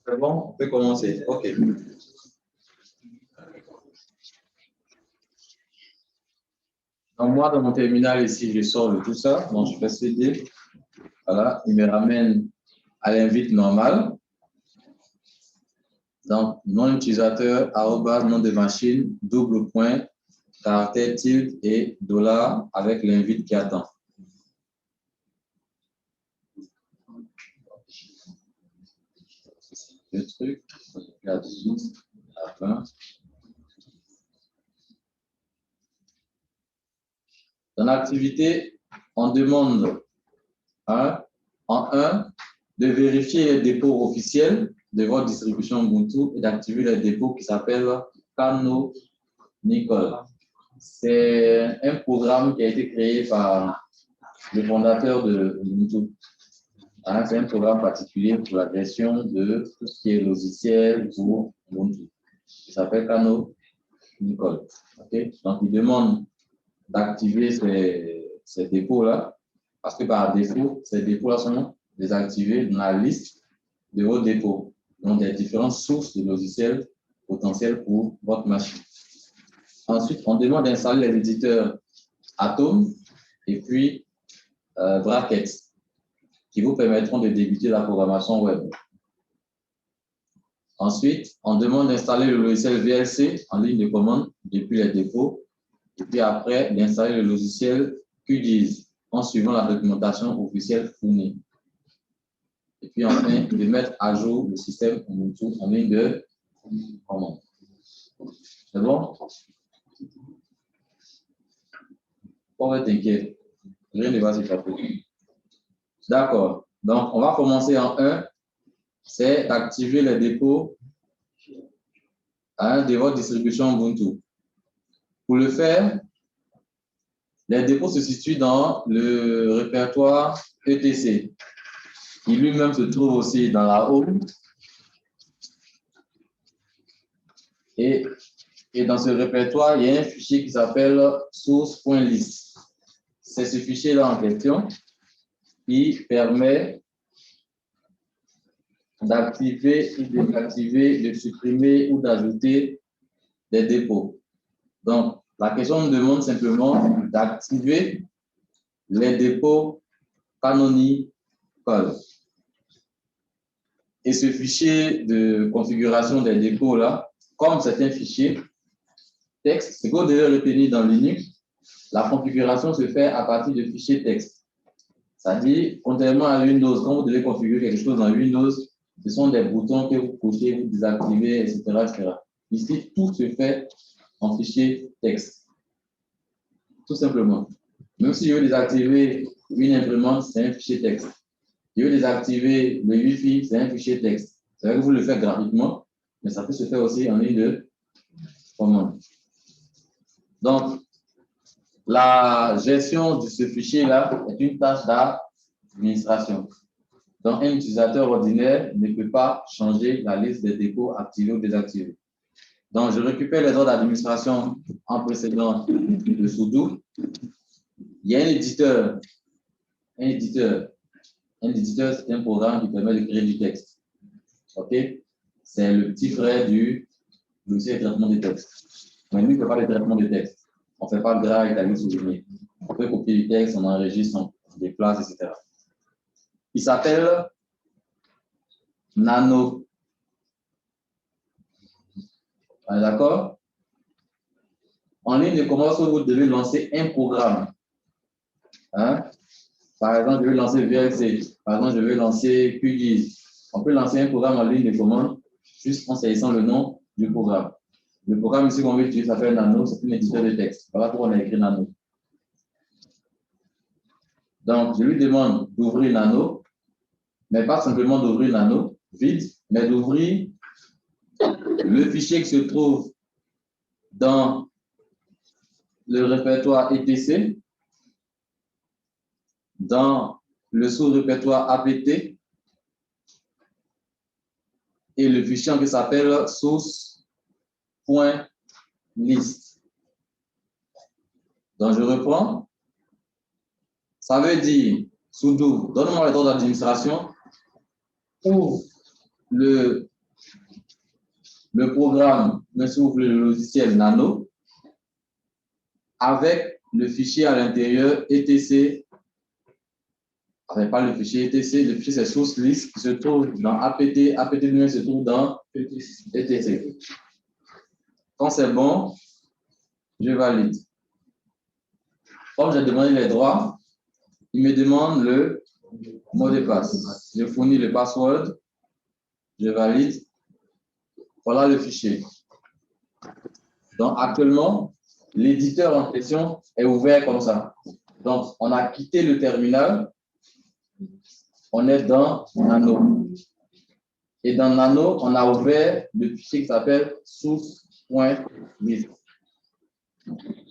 C'est bon, on peut commencer. OK. Donc, moi, dans mon terminal ici, je sors de tout ça. Donc, je fais CD. Voilà, il me ramène à l'invite normal. Donc, nom utilisateur, arrobas, nom de machine, double point, caractère tilde et dollar avec l'invite qui attend. Le truc, la 18, la fin. Dans l'activité, on demande en un de vérifier les dépôts officiels de votre distribution Ubuntu et d'activer les dépôts qui s'appellent Canonical. C'est un programme qui a été créé par le fondateur de Ubuntu. C'est un programme particulier pour la gestion de tout ce qui est logiciel pour Ubuntu. Il s'appelle Canonical. Okay? Donc, il demande d'activer ces dépôts-là, parce que par défaut, ces dépôts-là sont désactivés dans la liste de vos dépôts, donc des différentes sources de logiciels potentiels pour votre machine. Ensuite, on demande d'installer les éditeurs Atom et puis Brackets, qui vous permettront de débuter la programmation web. Ensuite, on demande d'installer le logiciel VLC en ligne de commande depuis les dépôts, et puis après, d'installer le logiciel QGIS en suivant la documentation officielle fournie. Et puis enfin, de mettre à jour le système Ubuntu en ligne de commande. C'est bon? On va t'inquiéter. Rien ne va se passer. D'accord. Donc, on va commencer en 1. C'est d'activer les dépôts de votre distribution Ubuntu. Pour le faire, les dépôts se situent dans le répertoire ETC, qui lui-même se trouve aussi dans la home. Et dans ce répertoire, il y a un fichier qui s'appelle source.list. C'est ce fichier-là en question qui permet d'activer ou de désactiver, de supprimer ou d'ajouter des dépôts. Donc, la question me demande simplement d'activer les dépôts Canonical. Et ce fichier de configuration des dépôts-là, comme c'est un fichier texte, ce que vous devez retenir dans Linux, la configuration se fait à partir de fichiers texte. C'est-à-dire, contrairement à Windows, quand vous devez configurer quelque chose dans Windows, ce sont des boutons que vous cochez, vous désactivez, etc., etc. Ici, tout se fait en fichier texte. Tout simplement. Même si je veux désactiver une imprimante, c'est un fichier texte. Je veux désactiver le Wi-Fi, c'est un fichier texte. C'est vrai que vous le faites gratuitement, mais ça peut se faire aussi en ligne de commande. Donc, la gestion de ce fichier-là est une tâche d'administration. Donc, un utilisateur ordinaire ne peut pas changer la liste des dépôts activés ou désactivés. Donc, je récupère les ordres d'administration en précédent de sudo. Il y a un éditeur. Un éditeur, c'est un programme qui permet de créer du texte. OK? C'est le petit frère du logiciel de traitement de texte. Mais nous, on ne fait pas de traitement de texte. On ne fait pas de gras établi souligné. On peut copier du texte, on enregistre, on déplace, etc. Il s'appelle Nano. D'accord? En ligne de commande, vous devez lancer un programme. Hein? Par exemple, je vais lancer VLC. Par exemple, je vais lancer QGIS. On peut lancer un programme en ligne de commande juste en saisissant le nom du programme. Le programme ici qu'on veut utiliser s'appelle Nano, c'est un éditeur de texte. Voilà pourquoi on a écrit Nano. Donc, je lui demande d'ouvrir Nano, mais pas simplement d'ouvrir Nano, vide, mais d'ouvrir le fichier qui se trouve dans le répertoire ETC, dans le sous-répertoire APT et le fichier qui s'appelle source.list. Donc, je reprends. Ça veut dire, sudo, donne-moi le droit d'administration ou le programme me s'ouvre le logiciel Nano avec le fichier à l'intérieur etc. Enfin, pas le fichier etc, le fichier c'est source list qui se trouve dans apt, apt lui se trouve dans etc. Quand c'est bon, je valide. Comme j'ai demandé les droits, il me demande le mot de passe. Je fournis le password, je valide. Voilà le fichier. Donc actuellement, l'éditeur en question est ouvert comme ça. Donc on a quitté le terminal, on est dans Nano. Et dans Nano, on a ouvert le fichier qui s'appelle source.list.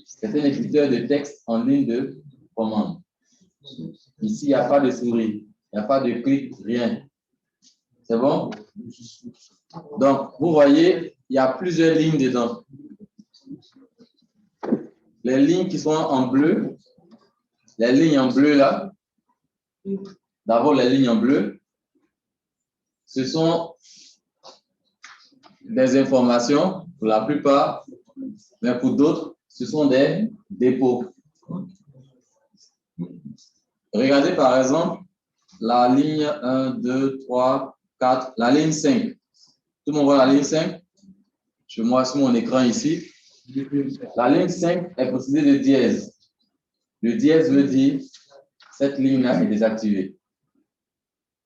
C'est un éditeur de texte en ligne de commande. Ici, il n'y a pas de souris, il n'y a pas de clic, rien. C'est bon? Donc, vous voyez, il y a plusieurs lignes dedans. Les lignes qui sont en bleu, les lignes en bleu là, d'abord les lignes en bleu, ce sont des informations pour la plupart, mais pour d'autres, ce sont des dépôts. Regardez par exemple la ligne 1, 2, 3, 4, la ligne 5. Tout le monde voit la ligne 5? Je vois sur mon écran ici. La ligne 5 est précédée de dièse. Le dièse veut dire cette ligne-là est désactivée.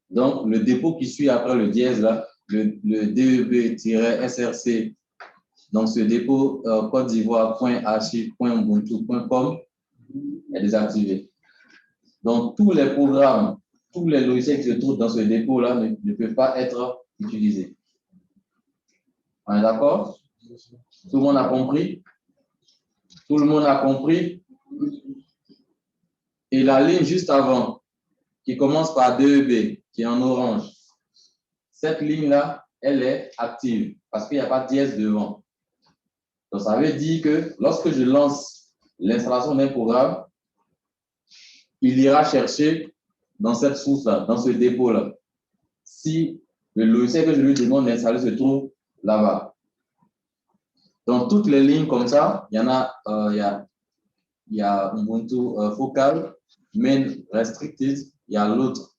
Donc, le dépôt qui suit après le dièse, là, le DEB-SRC, donc ce dépôt Côte d'Ivoire.archive.ubuntu.com est désactivé. Donc, tous les programmes, tous les logiciels qui se trouvent dans ce dépôt-là ne peuvent pas être utilisés. On est d'accord? Tout le monde a compris? Tout le monde a compris? Et la ligne juste avant, qui commence par DEB, qui est en orange, cette ligne-là, elle est active parce qu'il n'y a pas de dièse devant. Donc, ça veut dire que lorsque je lance l'installation d'un programme, il ira chercher dans cette source-là, dans ce dépôt-là, si le logiciel que je lui demande d'installer se trouve là-bas. Dans toutes les lignes comme ça, il y en a, il y a Ubuntu Focal, Main Restricted, il y a l'autre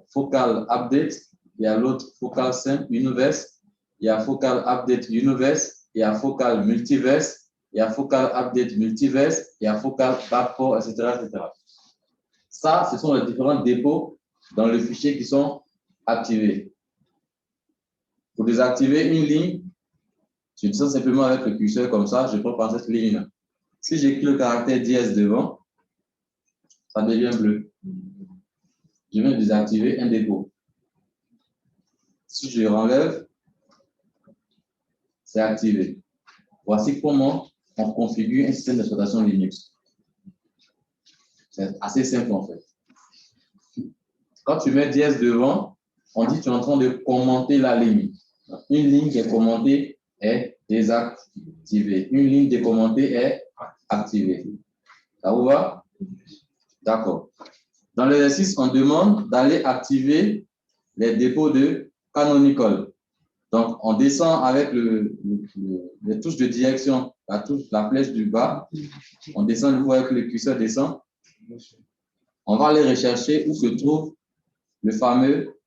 Focal Update, il y a l'autre Focal Simple Universe, il y a Focal Update Universe, il y a Focal Multiverse, il y a Focal Update Multiverse, il y a Focal Backport, etc., etc. Ça, ce sont les différents dépôts dans le fichier qui sont activés. Pour désactiver une ligne, je descends simplement avec le curseur comme ça, je prends par cette ligne. Si j'écris le caractère dièse devant, ça devient bleu. Je viens de désactiver un dépôt. Si je le renlève, c'est activé. Voici comment on configure un système d'exploitation Linux. C'est assez simple en fait. Quand tu mets dièse devant, on dit que tu es en train de commenter la ligne. Une ligne qui est commentée est désactivée. Une ligne décommentée est activée. Ça vous va? D'accord. Dans l'exercice, on demande d'aller activer les dépôts de Canonical. Donc, on descend avec les touches de direction, la flèche du bas. On descend, vous voyez que le curseur descend. On va aller rechercher où se trouve le fameux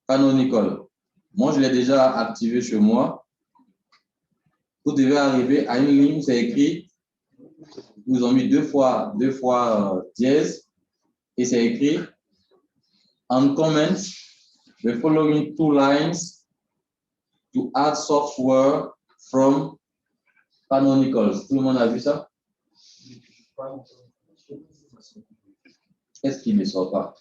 Canonical. Moi, je l'ai déjà activé chez moi. Vous devez arriver à une ligne où c'est écrit, ils ont mis deux fois dièse, et c'est écrit on comment the following two lines to add software from Canonicals. Tout le monde a vu ça? Qu'est-ce qui ne sort pas?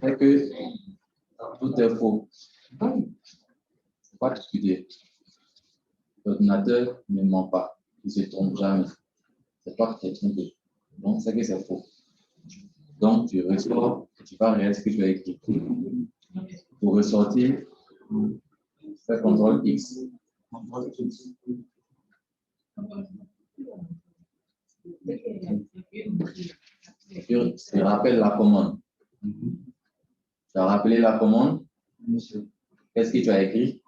C'est que tout est faux. Il ne faut pas discuter. L'ordinateur ne ment pas. Il ne se trompe jamais. C'est toi qui t'es trompé. Donc, c'est que c'est faux. Donc, tu ressors, tu vas regarder ce que tu as écrit. Pour ressortir, Fais CTRL X. Tu rappelles la commande. Tu as rappelé la commande. Qu'est-ce que tu as écrit?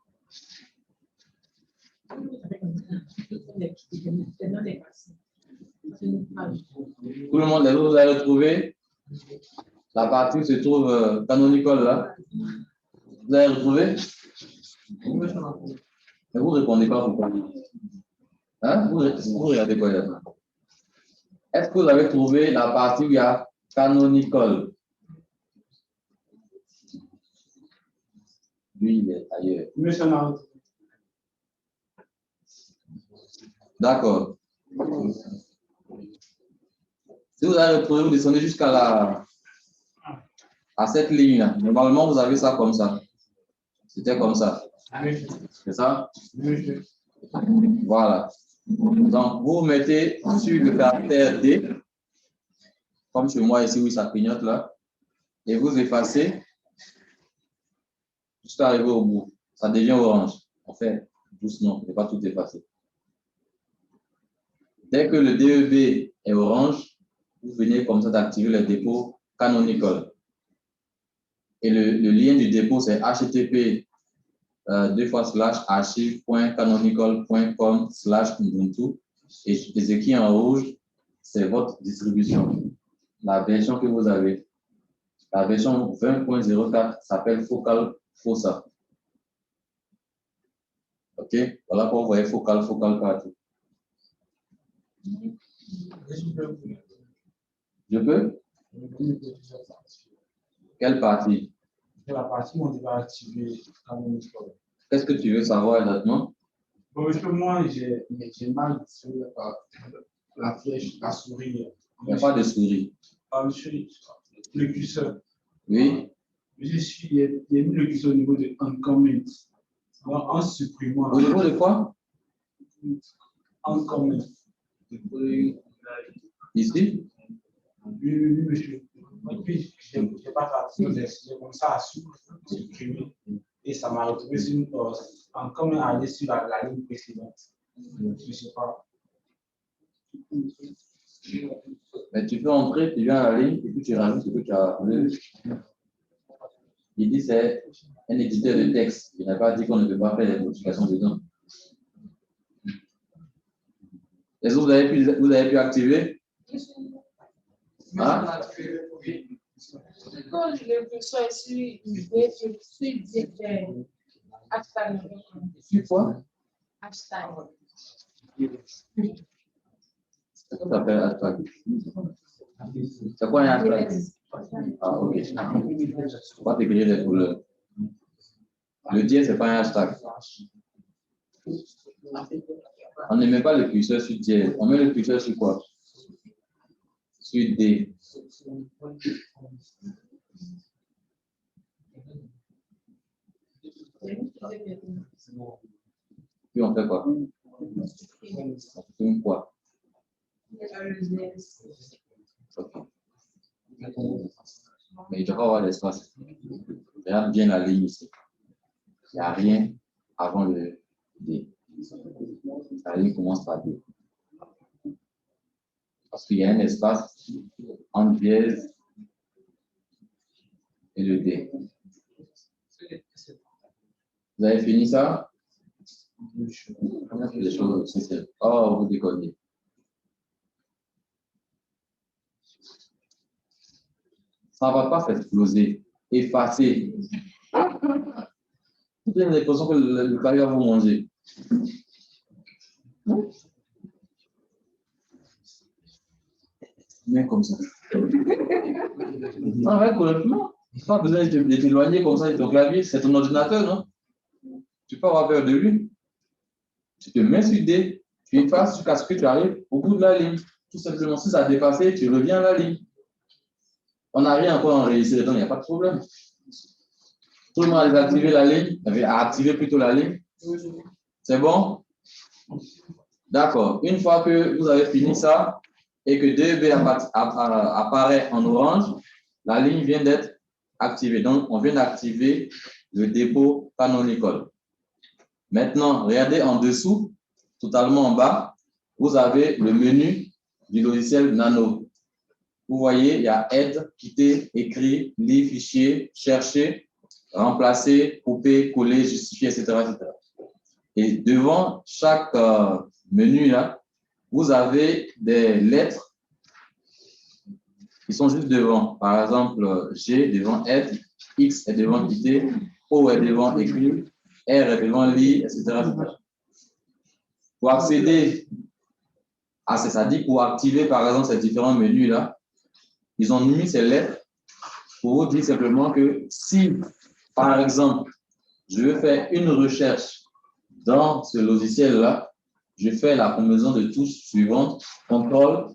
Tout le monde, vous avez retrouvé la partie où se trouve canonical là. Vous avez retrouvé? Mais vous ne répondez pas pourquoi. Hein? Vous regardez quoi là? Est-ce que vous avez trouvé la partie où il y a canonical? Lui, il est ailleurs. D'accord. Si vous avez retrouvé, vous descendez jusqu'à cette ligne-là. Normalement, vous avez ça comme ça. C'était comme ça. C'est ça? Voilà. Donc, vous mettez sur le caractère D, comme chez moi ici, oui, ça clignote là, et vous effacez jusqu'à arriver au bout. Ça devient orange. On fait doucement, ne pas tout effacer. Dès que le DEB est orange, vous venez comme ça d'activer le dépôt canonical. Et le lien du dépôt, c'est http://archive.canonical.com/ubuntu. Et ce qui est en rouge, c'est votre distribution. La version que vous avez. La version 20.04 s'appelle Focal Fossa. OK? Voilà pourquoi vous voyez Focal partout. Je peux? Quelle partie? La partie où on va activer Canonical. Qu'est-ce que tu veux savoir exactement? Bon, moi, j'ai mal sur la flèche, la souris. Il n'y a pas de souris. Le curseur. Oui. Il y a mis le curseur au niveau de Uncomment. En supprimant. Au niveau de quoi? Uncomment. Ici? Oui, monsieur. Et puis, je n'ai pas fait j'ai commencé à supprimer. Et ça m'a retrouvé sur une Uncomment aller sur la ligne précédente. Je ne sais pas. Mais tu peux entrer, tu viens à la ligne et puis tu rajoutes ce que tu as voulu. Il dit c'est un éditeur de texte. Il n'a pas dit qu'on ne peut pas faire des modifications dedans. Est-ce que vous avez pu activer? Hein? Quand je reçois hashtag. Sur quoi? Hashtag. C'est quoi ça s'appelle hashtag? C'est quoi un hashtag? Ah, ok. Il ne faut pas t'écrire des couleurs. Le dièse, ce n'est pas un hashtag. On ne met pas le curseur sur dièse. On met le curseur sur quoi? Sur D. Puis on fait quoi? On fait quoi? Okay. Mais il doit avoir l'espace. Regarde bien la ligne ici. Il n'y a rien avant le D. La ligne commence par D. Parce qu'il y a un espace entre dièse et le D. Vous avez fini ça? Les choses aussi. Oh, vous déconnez. Ça ne va pas s'exploser, effacer. Vous avez l'impression que le clavier va vous manger. Bien comme ça. Ah ouais, correctement. Pas besoin de t'éloigner comme ça de ton clavier. C'est ton ordinateur, non? Tu peux avoir peur de lui. Tu te mets sur D, tu effaces jusqu'à ce que tu arrives au bout de la ligne. Tout simplement, si ça a dépassé, tu reviens à la ligne. On n'a rien encore enregistré, donc il n'y a pas de problème. Tout le monde a désactivé la ligne, a activé plutôt la ligne. C'est bon? D'accord. Une fois que vous avez fini ça et que DEB apparaît en orange, la ligne vient d'être activée. Donc, on vient d'activer le dépôt canonical. Maintenant, regardez en dessous, totalement en bas, vous avez le menu du logiciel Nano. Vous voyez, il y a aide, quitter, écrit, lire, fichier, chercher, remplacer, couper, coller, justifier, etc. etc. Et devant chaque menu, là, vous avez des lettres qui sont juste devant. Par exemple, G devant aide, X est devant quitter, O est devant écrit, R est devant lire, etc. etc. Pour accéder à ça dit pour activer par exemple ces différents menus là, ils ont mis ces lettres pour vous dire simplement que si par exemple je veux faire une recherche dans ce logiciel là, je fais la combinaison de touches suivantes, contrôle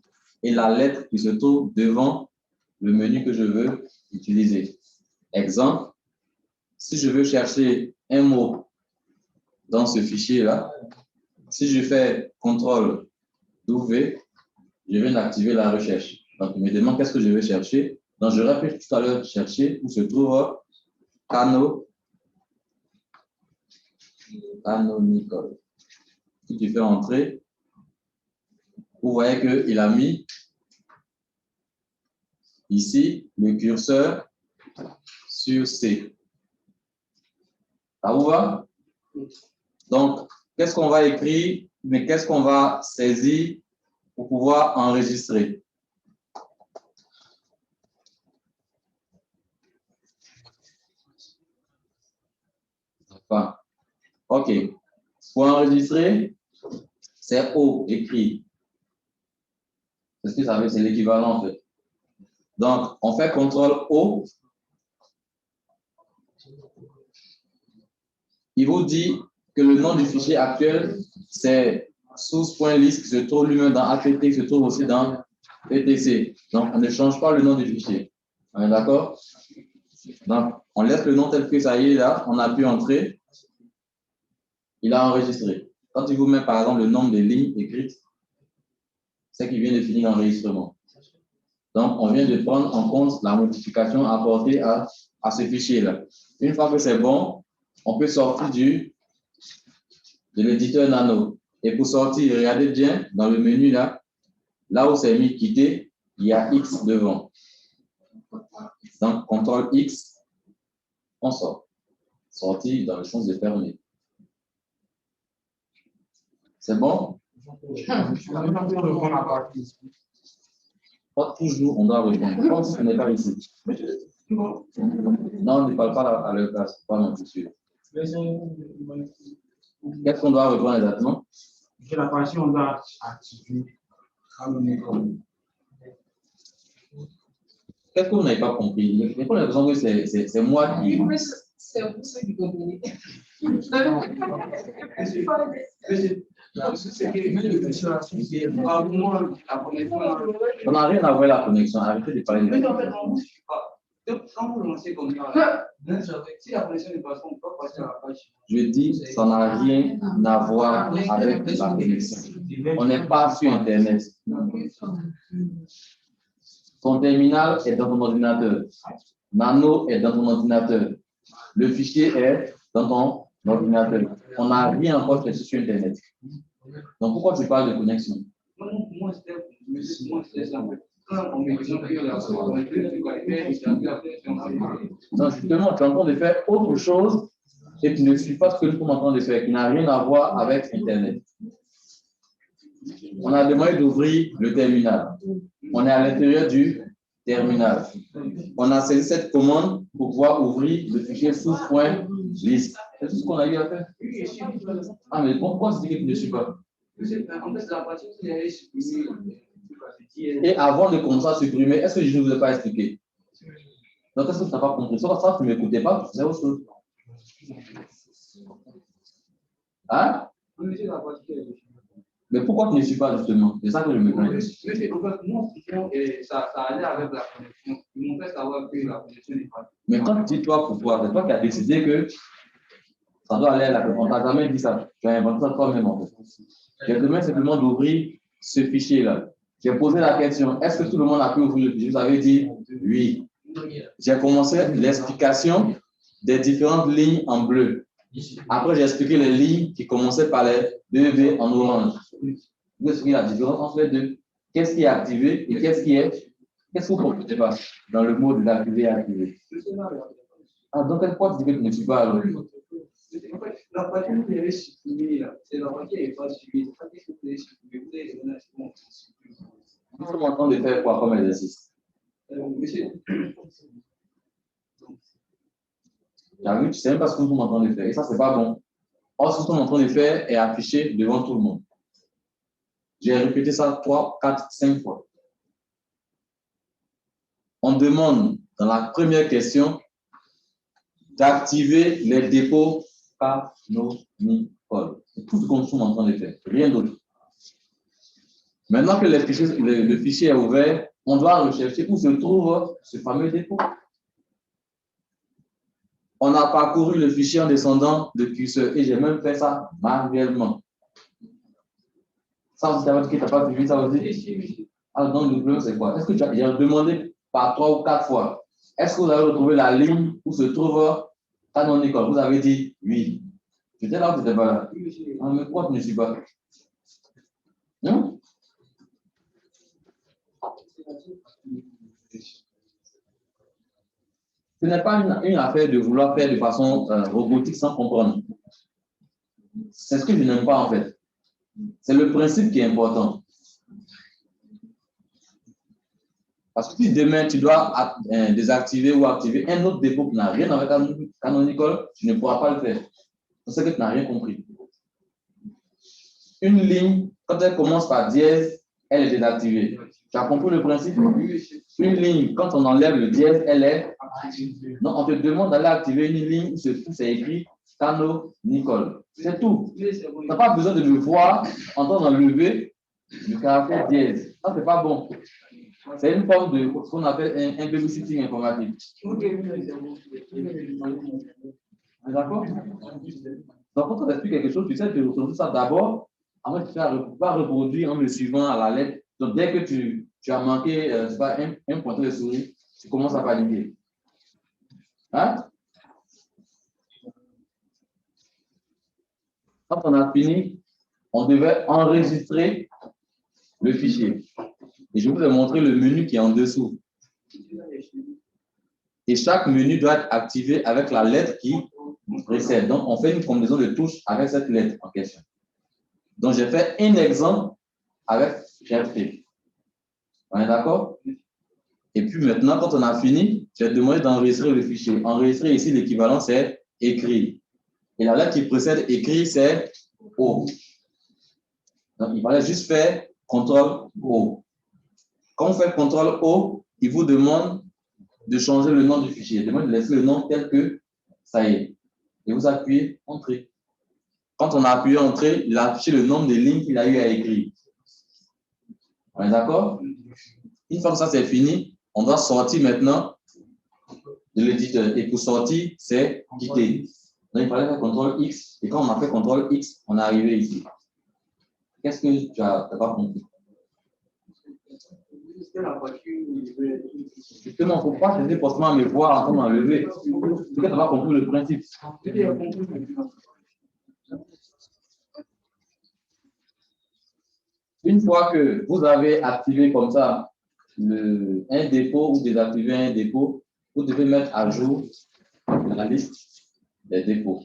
et la lettre qui se trouve devant le menu que je veux utiliser. Exemple, si je veux chercher un mot dans ce fichier là, si je fais contrôle W, je viens d'activer la recherche. Donc, il me demande qu'est-ce que je vais chercher. Donc, je répète tout à l'heure chercher où se trouve canonical. Si tu fais entrer, vous voyez qu'il a mis ici le curseur sur C. Ça vous va? Donc, qu'est-ce qu'on va écrire, mais qu'est-ce qu'on va saisir pour pouvoir enregistrer? Enfin, OK. Pour enregistrer, c'est O écrit. C'est ce que ça veut, c'est l'équivalent en fait. Donc, on fait CTRL O. Il vous dit que le nom du fichier actuel, c'est source.list qui se trouve lui-même dans APT, qui se trouve aussi dans ETC. Donc, on ne change pas le nom du fichier. On est d'accord? Donc, on laisse le nom tel que ça y est là, on appuie Entrée. Il a enregistré. Quand il vous met par exemple le nombre de lignes écrites, c'est qu'il vient de finir l'enregistrement. Donc, on vient de prendre en compte la modification apportée à ce fichier-là. Une fois que c'est bon, on peut sortir de l'éditeur Nano. Et pour sortir, regardez bien dans le menu là, là où c'est mis quitter, il y a X devant. Donc, CTRL X, on sort. Sortir dans le champ de fermer. C'est bon? Pas toujours, on doit répondre. Je pense que ce n'est pas ici. Non, on ne parle pas à leur place, pas non plus sûr. Qu'est-ce qu'on doit répondre exactement? La partie, on doit activer. Qu'est-ce que vous n'avez pas compris? J'ai l'impression que c'est moi qui. C'est vous qui comprenez. On n'a rien à voir avec la connexion. Arrêtez de parler de la connexion. Quand vous lancez comme ça, si la connexion n'est pas, on peut passer à la page. Je dis, ça n'a rien à voir avec la connexion. On n'est pas sur Internet. Ton terminal est dans ton ordinateur. Nano est dans ton ordinateur. Le fichier est dans ton ordinateur. On n'a rien encore fait sur Internet. Donc, pourquoi tu parles de connexion? Moi, c'était ça. Non, justement, tu es en train de faire autre chose et tu ne suis pas ce que nous sommes en train de faire, qui n'a rien à voir avec Internet. On a demandé d'ouvrir le terminal. On est à l'intérieur du terminal. On a saisi cette commande pour pouvoir ouvrir le fichier source.list. C'est tout ce qu'on a eu à faire. Ah, mais pourquoi c'est que tu ne suis pas? Et avant de commencer à supprimer, est-ce que je ne vous ai pas expliqué? Donc, est-ce que tu n'as pas compris? Soit ça, tu ne m'écoutais pas, tu faisais autre chose. Hein? Mais pourquoi tu ne suis pas justement? C'est ça que je me demande. Ça allait avec la connexion. Ils m'ont fait savoir que la connexion n'est pas. Mais quand tu dis toi pourquoi, c'est toi qui as décidé que ça doit aller à la connexion. On t'a jamais dit ça. Tu as inventé ça toi-même en fait. J'ai demandé simplement d'ouvrir ce fichier-là. J'ai posé la question, est-ce que tout le monde a pu ouvrir le fichier? Vous avez dit oui. J'ai commencé l'explication des différentes lignes en bleu. Après, j'ai expliqué les lignes qui commençaient par les deux V en orange. Vous expliquez la différence entre les deux. Qu'est-ce qui est activé et qu'est-ce que vous ne comprenez pas dans le mot de l'activé et activé? Ah, donc, quelle fois tu dis que tu ne suis pas alors? La partie que vous avez supprimée, c'est la partie qui n'est pas suivie. C'est pas ce que vous avez supprimé. Vous avez donné un supprimé. Nous sommes en train de faire quoi comme exercice? Monsieur. Tu as vu, tu ne sais même pas ce que nous sommes en train de faire. Et ça, ce n'est pas bon. Or, ce que nous sommes en train de faire est affiché devant tout le monde. J'ai répété ça 3, 4, 5 fois. On demande dans la première question d'activer les dépôts canonicoles. C'est tout ce que nous sommes en train de faire, rien d'autre. Maintenant que le fichier est ouvert, on doit rechercher où se trouve ce fameux dépôt. On a parcouru le fichier en descendant de curseur et j'ai même fait ça manuellement. Ça aussi, tu n'as pas suivi ça aussi? Alors, donc, le problème, c'est quoi? Est-ce que tu as demandé par 3 ou 4 fois? Est-ce que vous avez retrouvé la ligne où se trouve canonical? Vous avez dit oui. Tu étais là ou tu n'étais pas là? Ah, mais pourquoi tu ne suis pas? Ce n'est pas une affaire de vouloir faire de façon robotique sans comprendre. C'est ce que je n'aime pas en fait. C'est le principe qui est important. Parce que si demain tu dois désactiver ou activer un autre dépôt qui n'a rien avec canonical, tu ne pourras pas le faire. C'est que tu n'as rien compris. Une ligne, quand elle commence par dièse, elle est désactivée. Tu as compris le principe? Une ligne, quand on enlève le dièse, elle est activée. Non, on te demande d'aller activer une ligne où c'est écrit canonical. C'est tout. Tu n'as pas besoin de le voir, entendre enlever le caractère dièse. Ça, c'est pas bon. C'est une forme de ce qu'on appelle un babysitting informatique. D'accord? Donc, quand on t'explique quelque chose, tu sais, tu ressens ça d'abord, avant tu vas reproduire en le suivant à la lettre. Donc, dès que tu as manqué un pointeur de souris, tu commences à paniquer. Hein? Quand on a fini, on devait enregistrer le fichier. Et je vous ai montré le menu qui est en dessous. Et chaque menu doit être activé avec la lettre qui précède. Donc, on fait une combinaison de touches avec cette lettre en question. Donc, j'ai fait un exemple avec GRP. On est d'accord? Et puis maintenant, quand on a fini, j'ai demandé d'enregistrer le fichier. Enregistrer ici, l'équivalent, c'est écrit. Et la lettre qui précède écrit, c'est O. Donc, il fallait juste faire CTRL O. Quand on fait CTRL O, il vous demande de changer le nom du fichier. Il demande de laisser le nom tel que ça y est. Et vous appuyez Entrée. Quand on a appuyé Entrée, il a affiché le nombre de lignes qu'il a eu à écrire. On est d'accord? Une fois que ça c'est fini, on doit sortir maintenant de l'éditeur. Et pour sortir, c'est quitter. Donc il fallait faire CTRL X. Et quand on a fait CTRL X, on est arrivé ici. Qu'est-ce que tu n'as pas compris? Justement, il ne faut pas chercher forcément à me voir en train d'enlever. Tu n'as pas compris le principe. Une fois que vous avez activé comme ça un dépôt ou désactivé un dépôt, vous devez mettre à jour la liste des dépôts.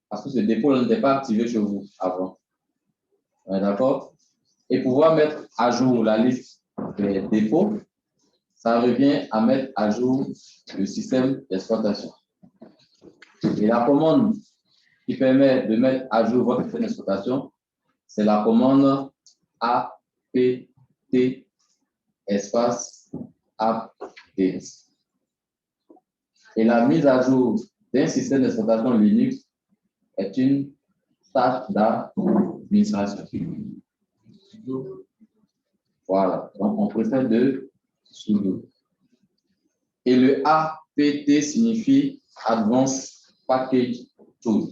Parce que ce dépôt n'était pas activé chez vous avant. On est d'accord? Et pouvoir mettre à jour la liste des dépôts, ça revient à mettre à jour le système d'exploitation. Et la commande qui permet de mettre à jour votre système d'exploitation, c'est la commande apt espace update. Et la mise à jour d'un système d'exploitation Linux est une tâche d'administration. Voilà, donc on précède de sudo. Et le apt signifie Advanced Package Tool.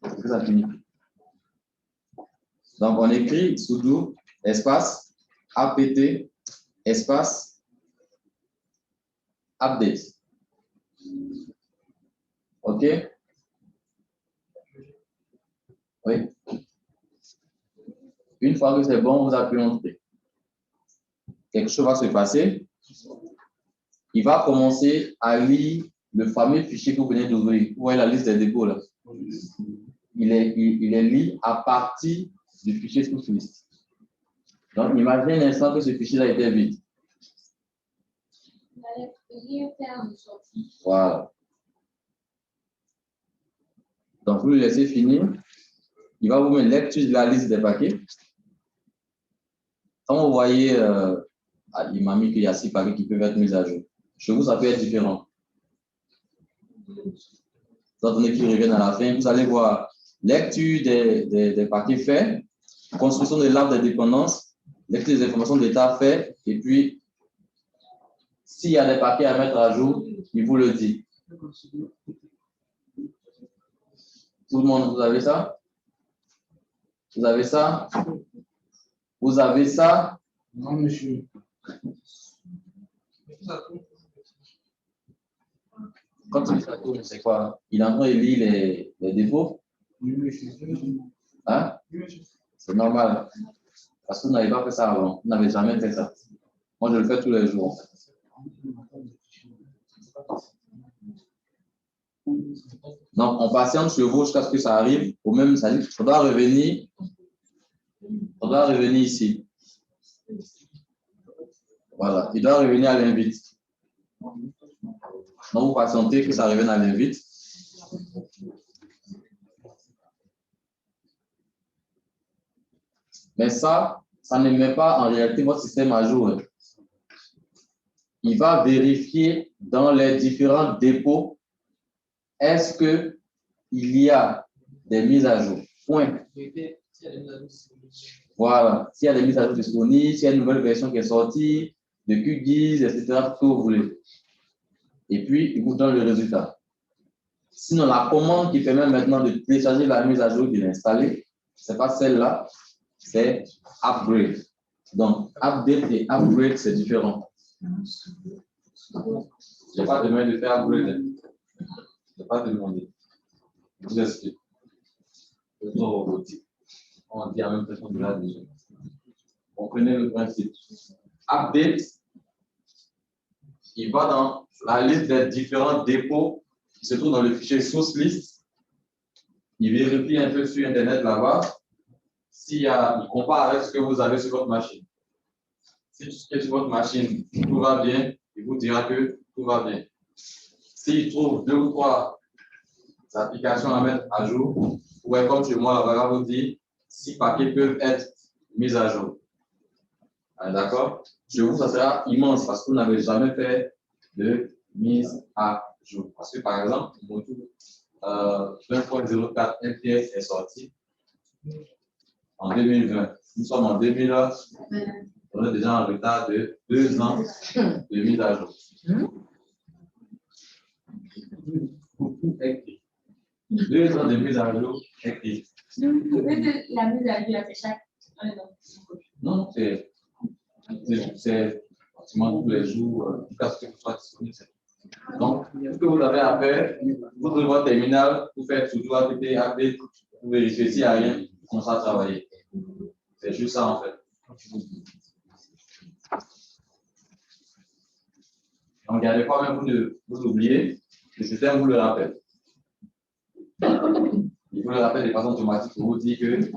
C'est ce que ça signifie. Donc on écrit sudo espace apt espace update. OK? Oui. Une fois que c'est bon, vous appuyez entrer. Quelque chose va se passer. Il va commencer à lire le fameux fichier que vous venez d'ouvrir. Vous voyez la liste des dépôts là. Il est lu à partir du fichier sous liste. Donc, imaginez un instant que ce fichier-là était vide. Voilà. Donc, vous le laissez finir. Il va vous mettre lecture de la liste des paquets. Quand vous voyez, il m'a mis qu'il y a 6 paquets qui peuvent être mis à jour. Chez vous, ça peut être différent. Étant donné qu'ils reviennent à la fin, vous allez voir lecture des paquets faits, construction de l'arbre des dépendances, lecture des informations d'état fait, et puis, s'il y a des paquets à mettre à jour, il vous le dit. Tout le monde, vous avez ça? Vous avez ça? Vous avez ça? Non, monsieur. Quand il ça tourne, c'est quoi? Il est en train de lire les défauts? Oui, monsieur. Hein? C'est normal. Parce que vous n'avez pas fait ça avant. Vous n'avez jamais fait ça. Moi, je le fais tous les jours. Donc, on patiente sur vous jusqu'à ce que ça arrive. Ou même, ça dit qu'il faudra revenir. Ici. Voilà. Il doit revenir à l'invite. Donc, vous patientez que ça revienne à l'invite. Mais ça ne met pas en réalité votre système à jour. Il va vérifier dans les différents dépôts, est-ce qu'il y a des mises à jour. Point. Voilà. S'il y a des mises à jour disponibles, s'il y a une nouvelle version qui est sortie, de QGIS, etc., tout ce que vous voulez. Et puis, il vous donne le résultat. Sinon, la commande qui permet maintenant de télécharger la mise à jour et de l'installer, ce n'est pas celle-là, c'est upgrade. Donc, update et upgrade, c'est différent. Je n'ai pas demandé de faire upgrade. Je n'ai pas demandé. Je vous explique. On dit à même personne de là déjà. On connaît le principe. Update, il va dans la liste des différents dépôts qui se trouvent dans le fichier source list. Il vérifie un peu sur Internet là-bas. Il compare avec ce que vous avez sur votre machine. Si tout ce qui est sur votre machine, tout va bien, il vous dira que tout va bien. S'il trouve 2 ou 3 applications à mettre à jour, ou comme chez moi, là-bas, vous dit 6 paquets peuvent être mis à jour. D'accord? Chez vous, ça sera immense parce que vous n'avez jamais fait de mise à jour. Parce que, par exemple, 20.04 MTS est sorti en 2020. Nous sommes en 2020. On est déjà en retard de 2 ans de mise à jour. 2 ans de mise à jour écrit. La mise à jour, c'est chaque 1 an. Non, c'est pratiquement tous les jours, jusqu'à ce que ce soit disponible. Donc, ce que vous avez à faire, vous ouvrez votre terminal, vous faites surtout APT, vous vérifiez s'il n'y a rien, vous commencez à travailler. C'est juste ça en fait. Donc, gardez pas même vous oubliez, le système vous le rappelle. Il vous le rappelle de façon automatique pour vous dire qu'il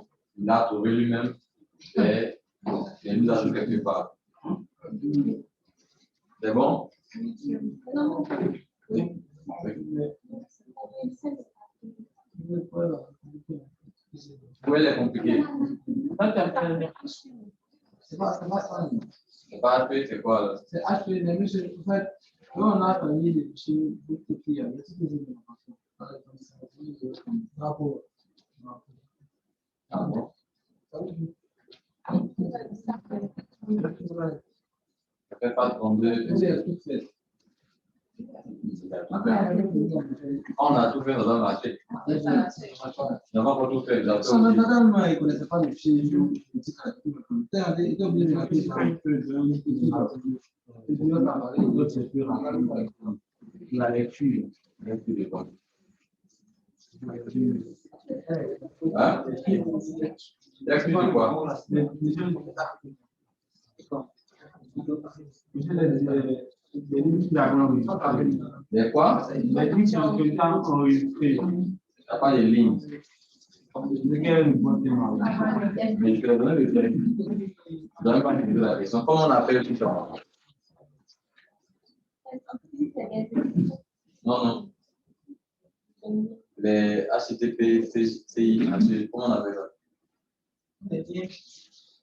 a trouvé lui-même les mises à jour quelque part. C'est bon? Non. Où elle est compliquée? C'est pas ça. C'est pas HP, c'est quoi là? C'est HP, mais monsieur, en fait, nous on a travaillé les fichiers beaucoup plus. Il y a toutes les informations. Bravo. Ah bon? Ça fait pas 32. On a tout fait dans un marché. On n'a pas tout fait. Madame, il ne connaissait pas le fichier. Il était obligé de mettre la lecture. Hein? Texte de quoi? Les quoi? Il n'y a pas de lignes. Mais je vais donner le terme. Je ne vais pas poser la question. Comment on appelle tout ça? Non, non. Les HTTP, CI, comment on appelle ça?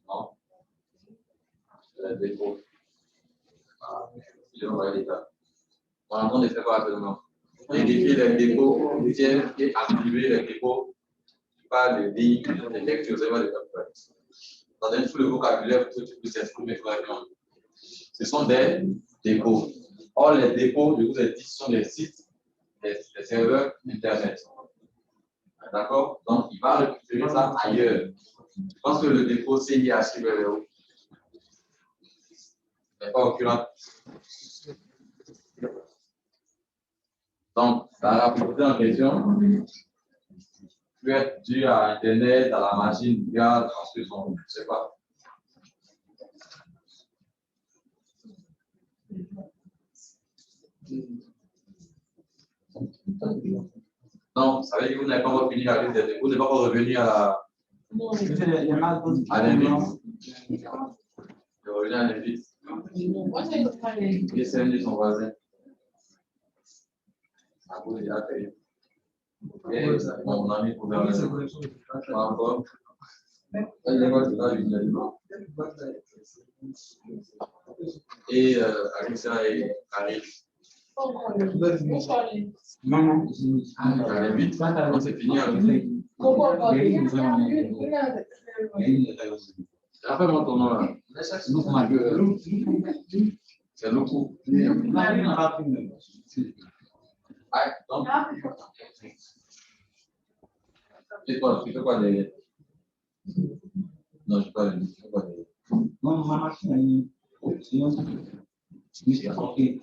Non. Les dépôts. Je vais l'état. On entend des faits rapidement. Vérifier les dépôts, et activer les dépôts. Pas de lignes, des textes, vous avez des papiers. Dans tout le vocabulaire pour que tu puisses exprimer correctement. Ce sont des dépôts. Or, les dépôts, je vous ai dit, sont des sites, des serveurs Internet. D'accord? Donc, il va récupérer ça ailleurs. Je pense que le dépôt CIH vers le haut. Mais pas occurrent. Donc, la rapidité en question peut être due à Internet, à la machine, via transmission, je ne sais pas. Donc, ça veut dire que vous n'avez pas encore fini la liste des dépôts, vous n'êtes pas encore revenu à l'invite. Je reviens à l'invite. Les CMD sont voisins. À vous déjà fait. Et mon ami pour faire pas encore. Et Alissa et Arif. Non, vite, quand c'est fini, rappelle-moi ton nom là. C'est Loukou. Ah, donc. Et toi, tu fais quoi des. Non, je ne sais pas, tu fais quoi des. Non, ma machine,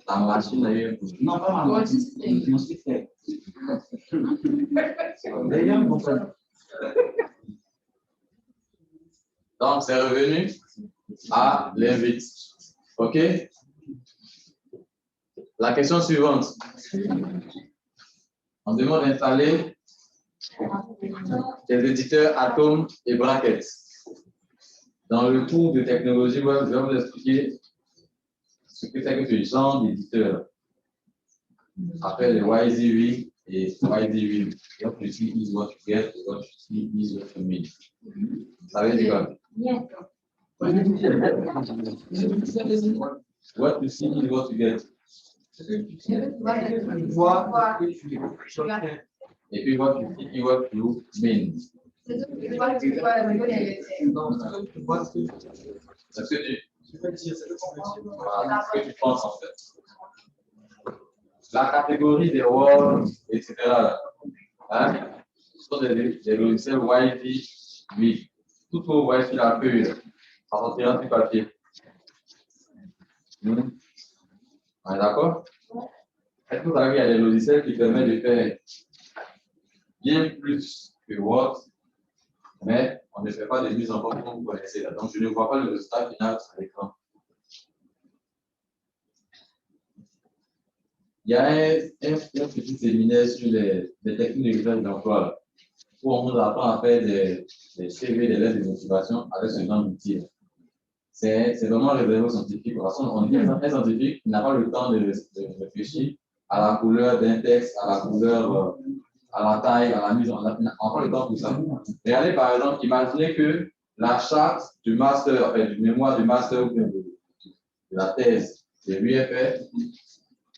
la machine a eu. Non, pas ma machine. Je suis fait. Donc, c'est revenu à l'invite. OK? La question suivante. On demande d'installer des éditeurs Atom et Bracket. Dans le cours de technologie web, je vais vous expliquer ce que c'est que ce genre d'éditeur. Après les YZ8 et YZ8. What you see is what you get, what you see is what you mean. Ça veut dire quoi? What you see is what you get. Et puis what you see is what you mean. C'est ce que tu penses en fait. La catégorie des words, etc. Hein? Ce sont des logiciels Wi-Fi 8. Tout ce que vous voyez sur la feuille, ça sortira du papier. On est d'accord? Est-ce que vous savez qu'il y a des logiciels qui permettent de faire bien plus que Word, mais on ne fait pas de mise en forme comme vous connaissez là. Donc, je ne vois pas le résultat final sur l'écran. Il y a un petit séminaire sur les techniques de recherche d'emploi où on nous apprend à faire des CV, des lettres de motivation avec ce genre d'outils. C'est vraiment réservé aux scientifiques. Parce qu'on dit qu'un scientifique n'a pas le temps de réfléchir à la couleur d'un texte, à la couleur, à la taille, à la mise en œuvre. On prend le temps pour ça. Regardez par exemple, imaginez que la charte du master, enfin, du mémoire du master ou de la thèse de l'UFR,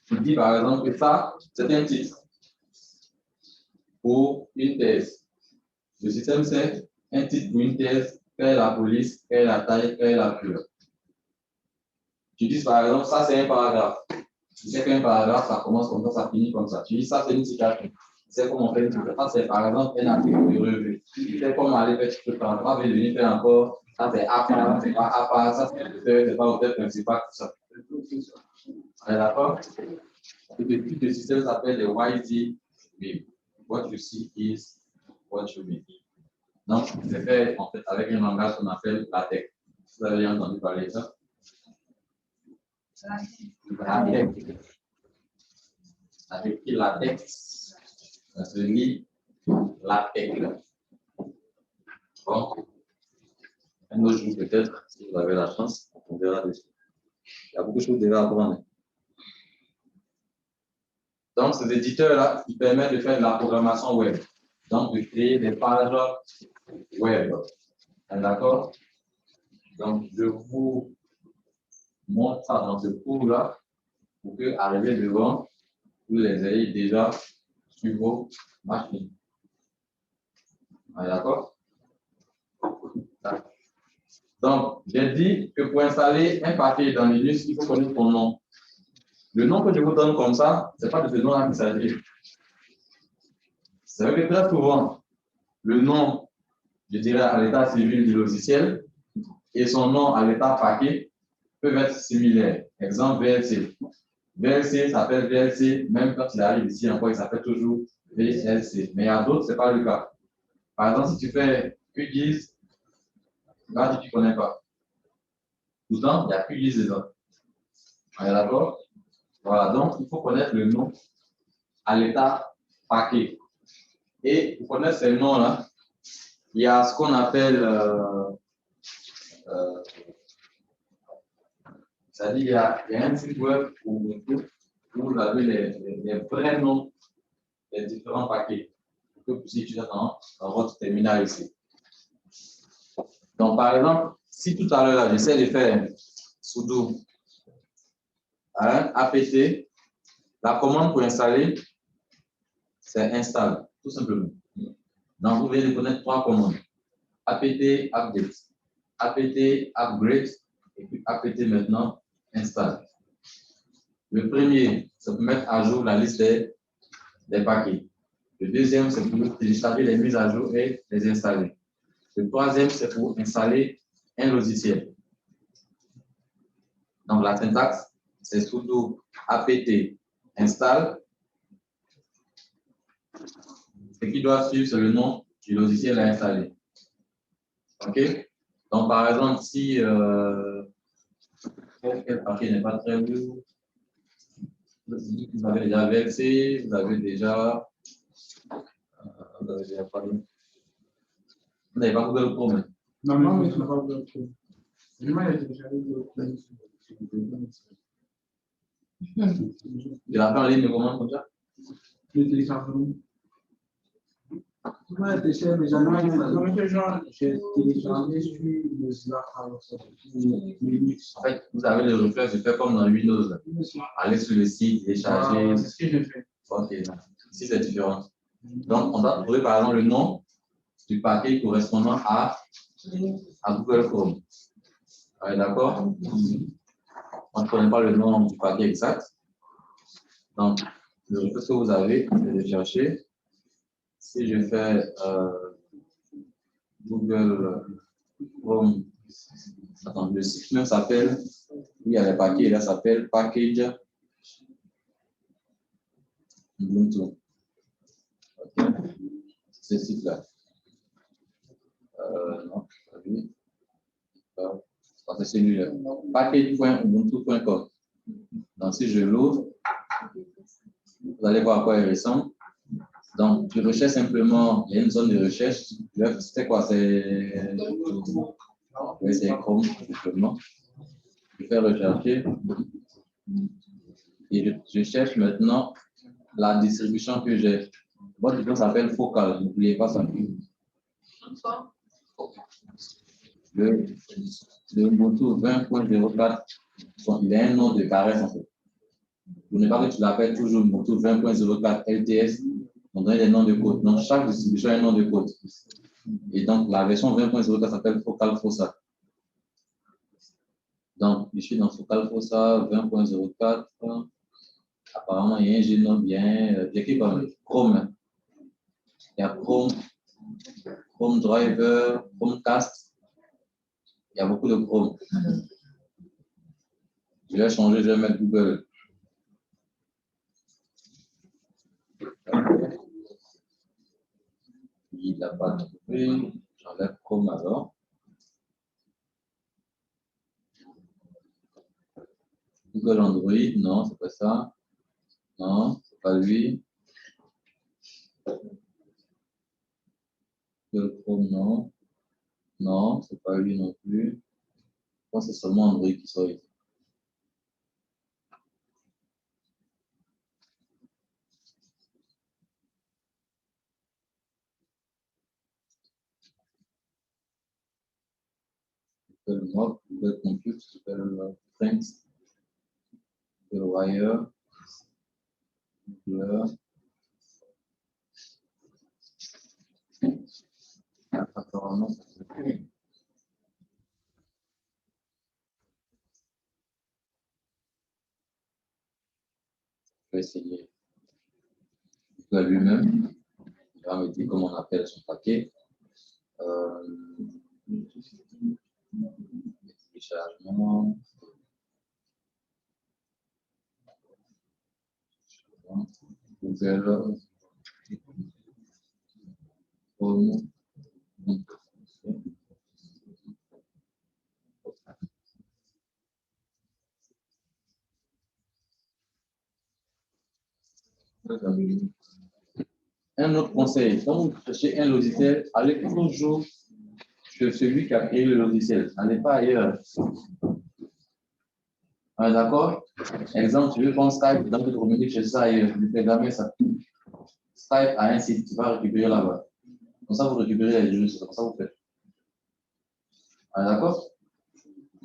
il dit par exemple que ça, c'est un titre pour une thèse. Le système, c'est un titre pour une thèse, quelle est la police, quelle est la taille, quelle est la couleur. Tu dis par exemple, ça c'est un paragraphe. Tu sais qu'un paragraphe, ça commence comme ça finit comme ça. Tu dis ça c'est une citation. Tu sais comment on fait une citation. Ça c'est par exemple un article de revue. Tu sais comment aller faire ce paragraphe et venir faire encore. Ça c'est à part, c'est pas à part, ça c'est pas auteur principal, tout ça. On est d'accord? Le type de système s'appelle le YZ. What you see is What you mean. Donc, c'est fait en fait avec un langage qu'on appelle LaTeX. Vous avez déjà entendu parler de ça? LaTeX. Avec qui LaTeX, ça se lit LaTeX. Bon, un autre jour peut-être, si vous avez la chance, on verra dessus. Il y a beaucoup de choses déjà à apprendre. Donc, ces éditeurs-là, ils permettent de faire de la programmation web. Donc, de créer des pages web. D'accord? Donc, je vous montre ça dans ce cours-là pour que, arriver devant, vous les ayez déjà sur vos machines. D'accord? Donc, j'ai dit que pour installer un paquet dans Linux, il faut connaître ton nom. Le nom que je vous donne comme ça, ce n'est pas de ce nom-là qu'il s'agit. C'est vrai que très souvent, le nom, je dirais, à l'état civil du logiciel et son nom à l'état paquet peuvent être similaires. Exemple, VLC. VLC s'appelle VLC, même quand il arrive ici encore, il s'appelle toujours VLC. Mais il y a d'autres, ce n'est pas le cas. Par exemple, si tu fais QGIS, là, tu ne connais pas. Pourtant, il n'y a QGIS dedans. On est d'accord? Voilà, donc il faut connaître le nom à l'état paquet. Et pour connaître ces noms-là, il y a ce qu'on appelle, c'est-à-dire il y a un site web où vous avez les vrais noms des différents paquets que vous utilisez dans votre terminal ici. Donc par exemple, si tout à l'heure j'essaie de faire sudo apt, la commande pour installer, c'est install, tout simplement. Donc vous venez de connaître trois commandes. apt update, apt upgrade, et puis apt maintenant install. Le premier, c'est pour mettre à jour la liste des paquets. Le deuxième, c'est pour télécharger les mises à jour et les installer. Le troisième, c'est pour installer un logiciel. Donc la syntaxe, c'est sudo apt install. Ce qui doit suivre, c'est le nom du logiciel à installer. OK? Donc par exemple, si quel paquet n'est pas très lourd, vous avez déjà VLC, vous avez déjà parlé. Vous n'avez pas Google Chrome. Normalement, je n'ai pas Google Chrome. Moi, j'ai déjà Google Chrome. Tu l'as fait en ligne de commande comme ça? Le téléchargement. Moi, j'ai téléchargé sur le Linux. En fait, vous avez le réflexe de faire comme dans Windows. Aller sur le site, télécharger. C'est ce que je fais. Ok, ici c'est différent. Donc, on va trouver par exemple le nom du paquet correspondant à Google Chrome. D'accord? On ne connaît pas le nom du paquet exact. Donc, le réflexe que vous avez, c'est de chercher. Si je fais Google Chrome, attends, le site même s'appelle, il y a les paquets, là s'appelle Package Ubuntu. Okay. Ce site-là. Non, pas vu. C'est celui-là. Package.ubuntu.com. Donc, si je l'ouvre, vous allez voir à quoi il ressemble. Donc, je recherche simplement, il y a une zone de recherche. C'est quoi? C'est Chrome, simplement. Je fais rechercher. Et je cherche maintenant la distribution que j'ai. Votre distribution s'appelle Focal, n'oubliez pas ça. Le Ubuntu 20.04, il a un nom de caresse en fait. Vous ne pas que tu l'appelles toujours Ubuntu 20.04 LTS, on donne des noms de code. Donc, chaque distribution a un nom de code. Et donc, la version 20.04 s'appelle Focal Fossa. Donc, je suis dans Focal Fossa 20.04. Apparemment, il y a un génome bien qui parle Chrome. Il y a Chrome Driver, Chromecast. Il y a beaucoup de Chrome. Je vais changer, je vais mettre Google. Il n'a pas trouvé. J'enlève Chrome alors. Google Android, non, c'est pas ça. Non, c'est pas lui. Google Chrome, non. Non, c'est pas lui non plus. Je pense que c'est seulement Android qui sort ici. Google Mob, Google Compute, Google Friends, Google Wire, Google. Apparemment, je vais essayer Google lui-même. Il va me dire comment on appelle son paquet. Téléchargement. Google Chrome. Un autre conseil, quand vous cherchez un logiciel, allez toujours chez celui qui a créé le logiciel. N'allez pas ailleurs. D'accord? Exemple, tu veux prendre Skype dans votre communauté, chercher ça ailleurs. Ne fais jamais ça. Skype a un site, tu vas récupérer là-bas. Comme ça, vous récupérez les données, c'est comme ça vous faites. D'accord?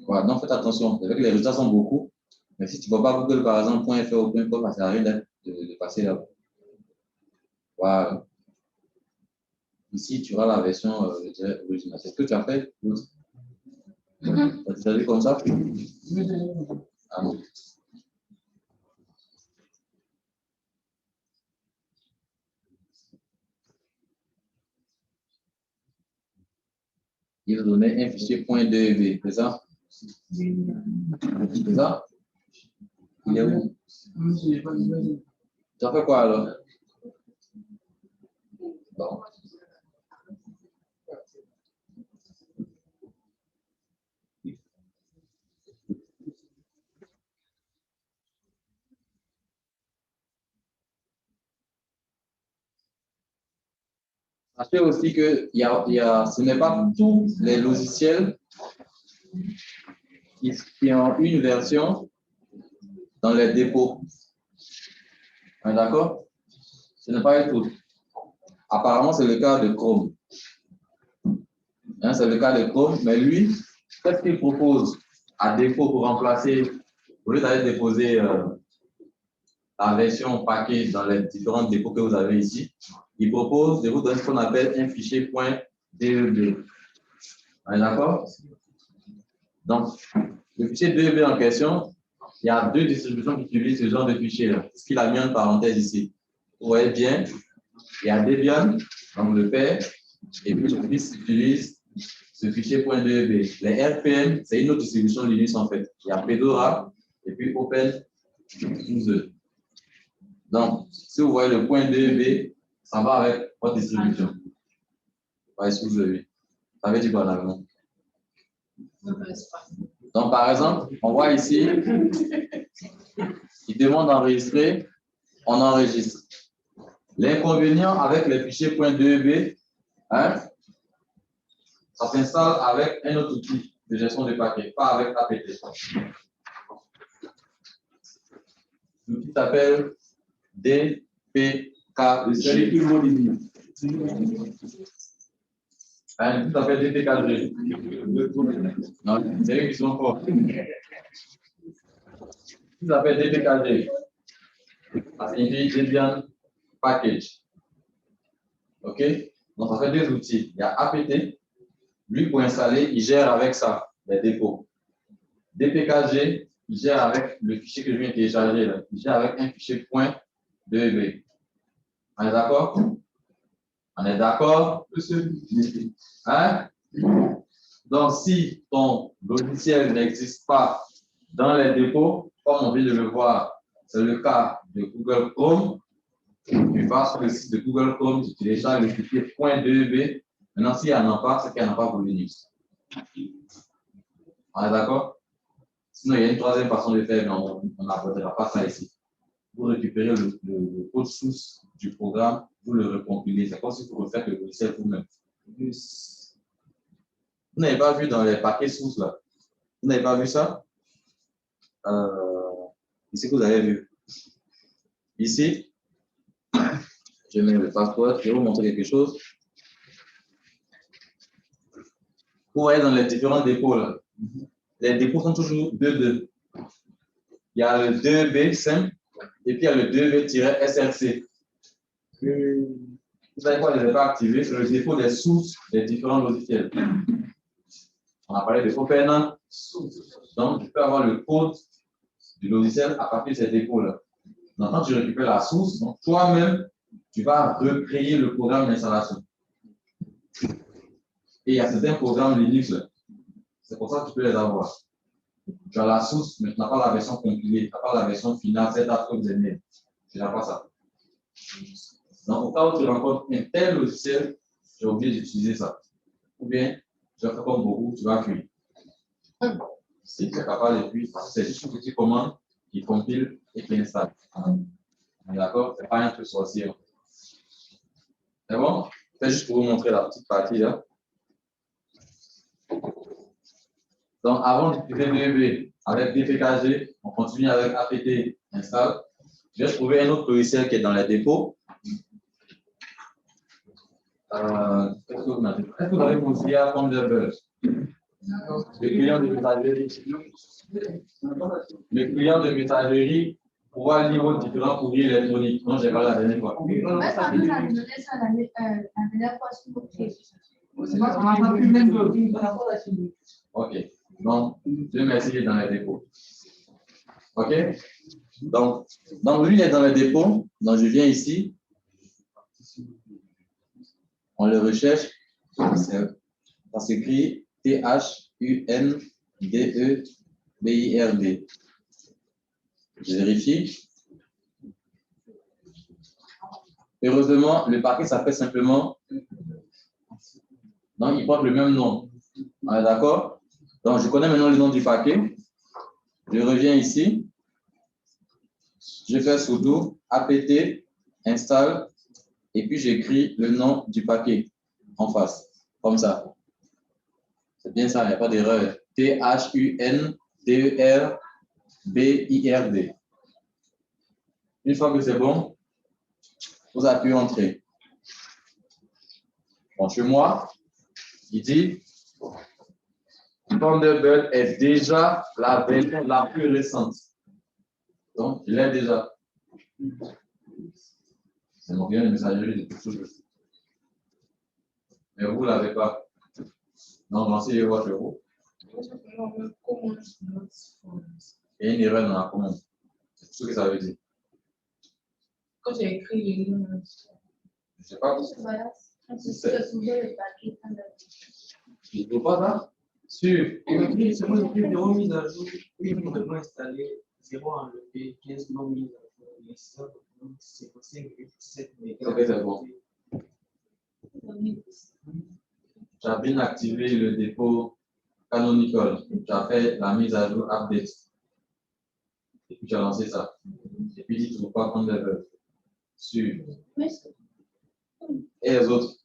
Voilà, donc faites attention. C'est vrai que les résultats sont beaucoup, mais si tu ne vois pas Google, par exemple, .fr ou .com, ça ne sert à rien de passer là-bas. Voilà. Ici, tu auras la version originale. C'est ce que tu as fait? Tu as déjà vu comme ça? Ah non. Il va donner un fichier .dev, c'est ça? C'est ça? Il est où? Tu as fait quoi alors? Bon. Sachez aussi que ce n'est pas tous les logiciels qui ont une version dans les dépôts. D'accord? Ce n'est pas tout. Apparemment, c'est le cas de Chrome. C'est le cas de Chrome, mais lui, qu'est-ce qu'il propose à défaut pour remplacer, au lieu d'aller déposer la version paquet dans les différents dépôts que vous avez ici, il propose de vous donner ce qu'on appelle un fichier .deb. D'accord? Donc, le fichier DEB en question, il y a deux distributions qui utilisent ce genre de fichier-là. Ce qu'il a mis en parenthèse ici. Vous voyez bien, il y a Debian, donc le père, et puis le fils utilise ce fichier .deb. Les RPM, c'est une autre distribution Linux en fait. Il y a Fedora et puis OpenSUSE. Donc, si vous voyez le .deb, ça va avec votre distribution. SUSE. Ça veut dire quoi là? Donc, par exemple, on voit ici, il demande d'enregistrer, on enregistre. L'inconvénient avec les fichiers .deb, ça s'installe avec un autre outil de gestion de paquets, pas avec APT. L'outil s'appelle DPKG. L'outil s'appelle DPKG. Non, c'est eux qui sont forts. L'outil s'appelle DPKG. Ça signifie Debian Package. OK? Donc, ça fait deux outils. Il y a APT. Lui, pour installer, il gère avec ça, les dépôts. DPKG, il gère avec le fichier que je viens de télécharger. Là. Il gère avec un fichier .deb. On est d'accord? On est d'accord? Hein? Donc, si ton logiciel n'existe pas dans les dépôts, comme on vient de le voir, c'est le cas de Google Chrome, Tu vas sur le site de Google Chrome, tu télécharges le fichier .2b. Maintenant, s'il n'y en a pas, c'est qu'il n'y en a pas pour Linux. On est d'accord? Sinon, il y a une troisième façon de faire, mais on n'abordera pas ça ici. Vous récupérez le code source du programme, vous le recompilez. C'est comme si vous refaites le logiciel vous-même. Vous n'avez pas vu dans les paquets sources là? Vous n'avez pas vu ça? Ici, vous avez vu. Ici, je mets le password, je vais vous montrer quelque chose. Vous voyez dans les différents dépôts là, les dépôts sont toujours 2.2. Il y a le 2B simple et puis il y a le 2B-SRC. Vous savez quoi, je ne l'ai pas activé, c'est le dépôt des sources des différents logiciels. On a parlé de open source. Donc, tu peux avoir le code du logiciel à partir de ces dépôts-là. Donc, quand tu récupères la source, toi-même, tu vas recréer le programme d'installation. Et il y a certains programmes Linux, c'est pour ça que tu peux les avoir. Tu as la source, mais tu n'as pas la version compilée, tu n'as pas la version finale, c'est à toi que vous aimez. Tu n'as pas ça. Donc, au cas où tu rencontres un tel logiciel, tu es obligé d'utiliser ça. Ou bien, tu vas faire comme beaucoup, tu vas fuir. Si tu es capable de fuir, c'est juste une petite commande qui compile et qui installe. D'accord? Ce n'est pas un truc sorcier. C'est bon? C'est juste pour vous montrer la petite partie là. Donc, avant d'utiliser DB avec DPKG, on continue avec apt install. Je vais trouver un autre logiciel qui est dans les dépôts. Qu'est-ce que vous m'avez dit? Est-ce que vous avez Mozilla Thunderbird? Le client de messagerie pourra lire vos différents courriers électroniques. Non, j'ai pas la dernière fois. Ok. Donc, je vais m'essayer dans les dépôts. Ok. Donc, lui, il est dans les dépôts. Donc, je viens ici. On le recherche. Ça s'écrit Thundebird. Je vérifie. Heureusement, le paquet s'appelle simplement. Donc, il porte le même nom. On est d'accord? Donc, je connais maintenant le nom du paquet. Je reviens ici. Je fais sudo apt install et puis j'écris le nom du paquet en face, comme ça. C'est bien ça, il n'y a pas d'erreur. Thunderbird. Une fois que c'est bon, vous appuyez Entrée. Bon, chez moi, il dit Thunderbird est déjà la version la plus récente. Donc, je l'ai déjà. C'est mon client de messagerie depuis toujours. Mais vous ne l'avez pas. Donc, lancez votre euro. Il y a une erreur dans la commande. C'est ce que ça veut dire. Quand j'ai écrit les noms, Je ne sais pas. Je ne trouve pas ça. Sûr. C'est moi le plus de remise à jour. Oui, il faut installer 0 enlevé, 15 non mis à jour. C'est 7 mégas. Ok, c'est bon. Tu as bien activé le dépôt Canonical. Tu as fait la mise à jour update. Et puis tu as lancé ça. Et puis tu ne trouves pas prendre level. Sûr. Et les autres?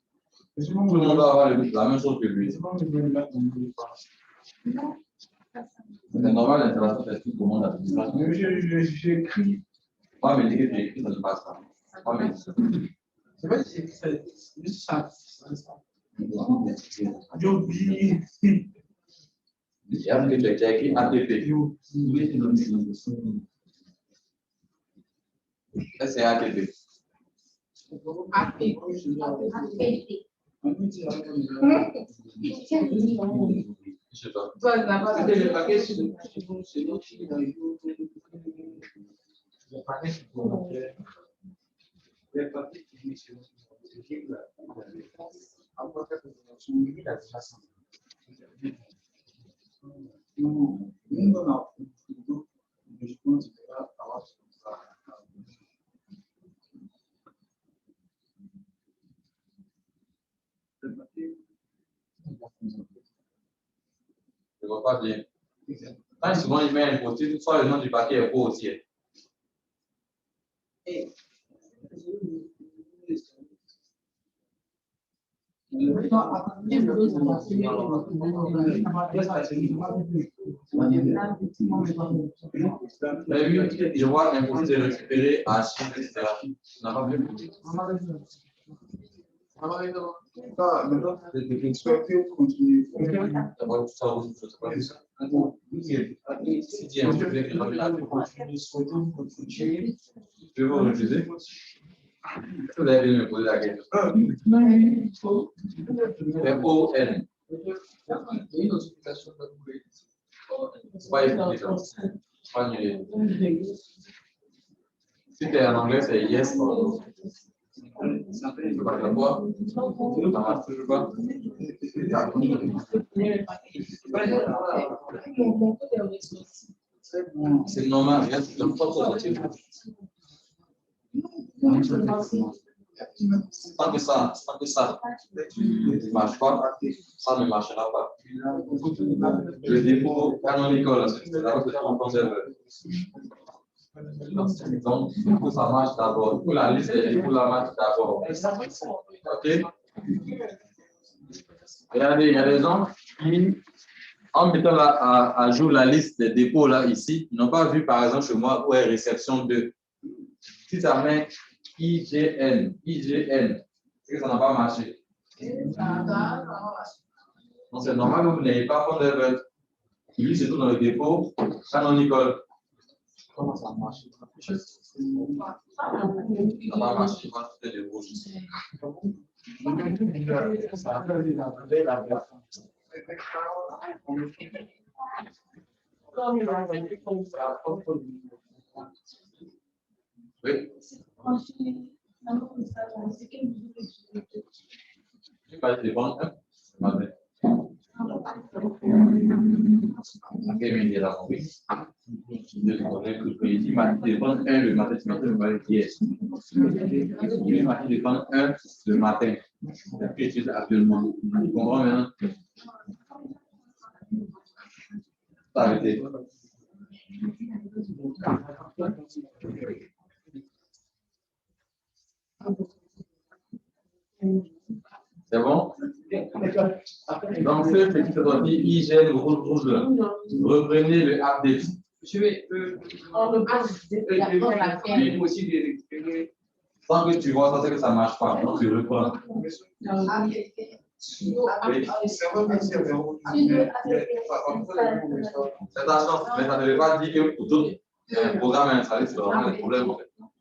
Tout le monde va avoir la même chose que lui. C'est normal, l'installation fait tout le monde à l'administration. J'écris. Pas mais dès que tu écris, ça ne passe pas. Pas mais. C'est vrai, c'est juste ça. J'ai oublié. Et après, tu as écrit ATP. C'est ATP. Je sais pas. Le paquet, c'est l'autre qui dans les le paquet qui pour le paquet qui est sur le Je ne vois pas bien. Quand souvent il met un post-it, soit le nom du paquet est faux aussi. Je vois un post-it récupéré à Chine, etc. Tu n'as pas vu? Je vais vous refuser. Vous avez me poser la question. O-N. C'est pas écrit. Pas annulé. Si tu es en anglais, c'est yes. Tu peux pas faire quoi? Ça marche toujours pas. C'est normal, regarde, tu donnes pas trop de Tant que ça ne marche pas, ça ne marchera pas. Le défaut canonical, c'est là où tu en donc, il faut que ça marche d'abord. Il faut la liste et il faut la marche d'abord. OK? Regardez, il y a des gens qui, en mettant à jour la liste des dépôts là, ici, n'ont pas vu, par exemple, chez moi, où est réception 2. Si ça met IGN, c'est que ça n'a pas marché. Donc, c'est normal que vous n'ayez pas fond level. Lui, c'est tout dans le dépôt canonical. Comment ça marche? Ça va marcher, pas tout est rouge. Oui. Je vais parler de vente. Le matin. Actuellement. Tu comprends maintenant? Arrêtez. C'est bon? Donc, ce petit sorti hygiène rouge là. Reprenez le update. Je vais. Tant que tu vois ça, c'est que ça ne marche pas. Donc, tu reprends. C'est ta chance, mais ça ne veut pas dire que pour tout un programme installé, c'est vraiment un problème.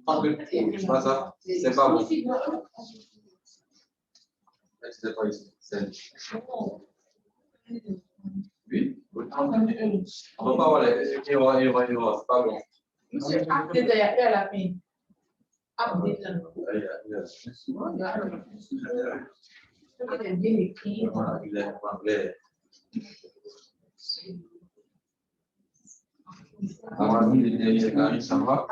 Tant que tu ne fais pas ça, c'est pas bon. C'est pas ici. Oui. On ne peut pas voir les erreurs, c'est pas bon. Ça va?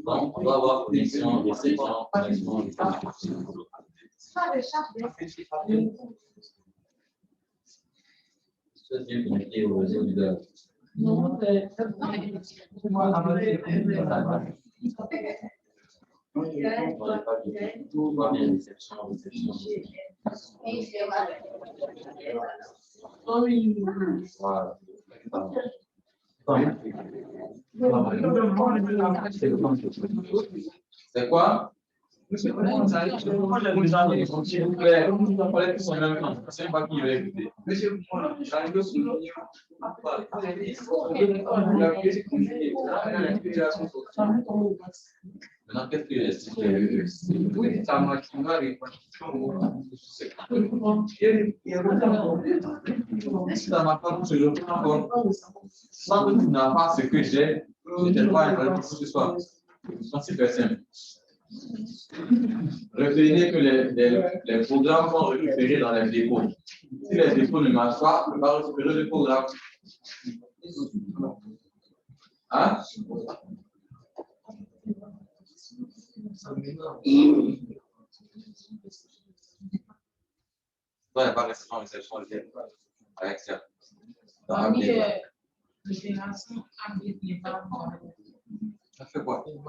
Donc, on va avoir connexion, réception, connexion. C'est bien connecté au réseau du DAF. Non, c'est c'est quoi? C'est pas qui va écouter. Maintenant, qu'est-ce que c'est? Si ça marche pas, je le prends encore. Sans que tu n'as pas ce que j'ai, je n'ai pas un problème ce soir. C'est super simple. Retenez que les programmes sont récupérés dans les dépôts. Si les dépôts ne marchent pas, on ne peut pas récupérer le programme. Hein? il n'y a pas réception, réception, avec ça. Parmi l'opération update n'est pas Ça fait quoi? Le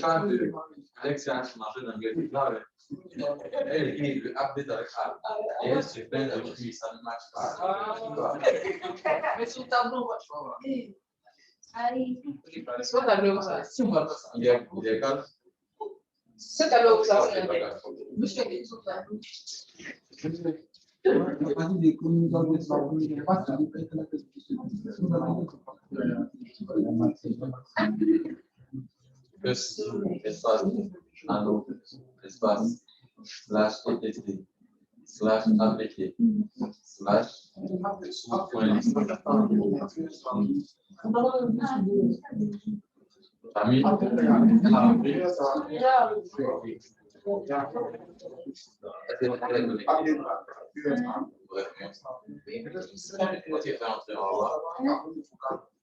cas de Alexia qui marchait dans le là, elle est le update avec Al. Et elle se plaint avec lui, ça ne marche pas. Mais sur le tableau, moi, je vois. Sur le tableau, ça. Il est calme. Ce tableau, ça. Espace, allo, espace, slash TTT, slash APT, slash sous-point-liste. Famille,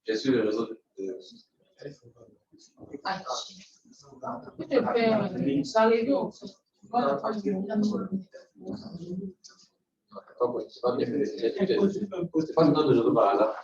j'ai su le réseau de c'est pas notre réseau par là.